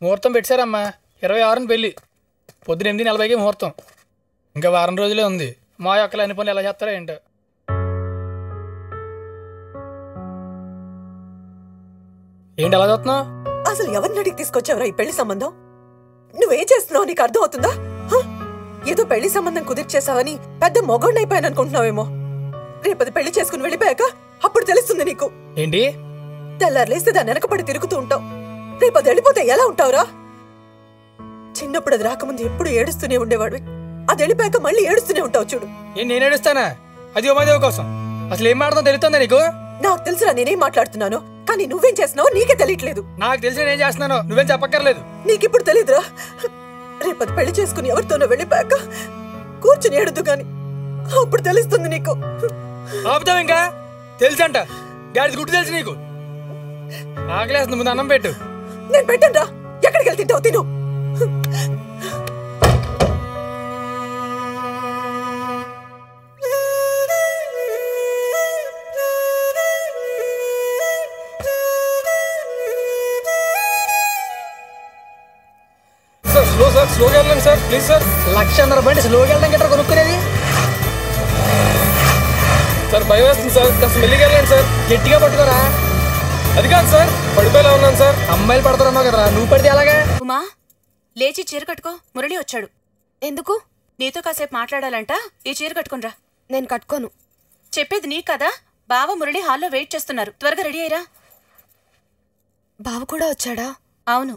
ముహూర్తం పెట్టారమ్మా 26న పెళ్ళి పొద్దున 8:40కి ముహూర్తం ఇంకా వారం రోజులే ఉంది మా యొక్కలు అన్ని పనులు ఎలా చేస్తారో ఏంటో ఏంటి ఎలా చూస్తున్నావు అసలు ఎవరిని అడిగి తీసుకొచ్చావురా ఈ పెళ్లి సంబంధం నువ్వేం చేస్తున్నావు నీకు అర్థం అవుతుందా ఏదో పెళ్లి సంబంధం కుదిర్చేసావని పెద్ద మొగోడిని అయిపోయాను అనుకుంటున్నావేమో రేపది పెళ్లి చేసుకుని వెళ్ళిపోయాక అప్పుడు తెలుస్తుంది నీకు ఏంటి తెల్లారులేస్తే దాని వెనకపడి తిరుగుతూ ఉంటావు రేపది వెళ్ళిపోతే ఎలా ఉంటావురా చిన్నప్పుడు అది రాకముందు ఎప్పుడు ఏడుస్తూనే ఉండేవాడు అది వెళ్ళిపోయాక మళ్ళీ ఏడుస్తూనే ఉంటావు చూడు నేను ఏడుస్తానా అది ఉమాదేవి కోసం అసలు ఏం మాట్లాడదో తెలుస్తుందా నీకు నాకు తెలుసురా నేనేం మాట్లాడుతున్నానో కానీ నువ్వేం చేస్తున్నావో నీకే తెలియట్లేదు నాకు తెలిసి నేను చేస్తున్నాను నువ్వేం చెప్పక్కర్లేదు నీకిప్పుడు తెలీదురా రేపది పెళ్లి చేసుకుని ఎవరితోనో వెళ్ళిపోయాక కూర్చుని ఏడుద్దు గాని అప్పుడు తెలుస్తుంది నీకు ఆపుతావు ఇంకా తెలుసంట గాడి గుడ్డు తెలుసు నీకు ఆకలేస్తుంది ముందు అన్నం పెట్టు నేను పెట్టను రా ఎక్కడికి వెళ్తి తింటావు తిను స్లోగా వెళ్ళండి సార్ ప్లీజ్ సార్ 1,00,000 బండి స్లోగా వెళ్ళడం గట్రా కొనుక్కునేది సార్ భయం వేస్తుంది సార్ కాస్త మెల్లిగా వెళ్ళండి సార్ గట్టిగా పట్టుకోరా అది కాదు సార్ పడిపోయేలా ఉన్నాను సార్ అమ్మాయిలు పడతారన్నావు కదా నువ్వు పడితే ఎలాగా ఉమా లేచి చీర కట్టుకో మురళి వచ్చాడు ఎందుకు నీతో కాసేపు మాట్లాడాలంట ఈ చీర కట్టుకునిరా నేను కట్టుకోను చెప్పేది నీ కదా బావ మురళి హాల్లో వెయిట్ చేస్తున్నారు త్వరగా రెడీ అయ్యరా బావ కూడా వచ్చాడా అవును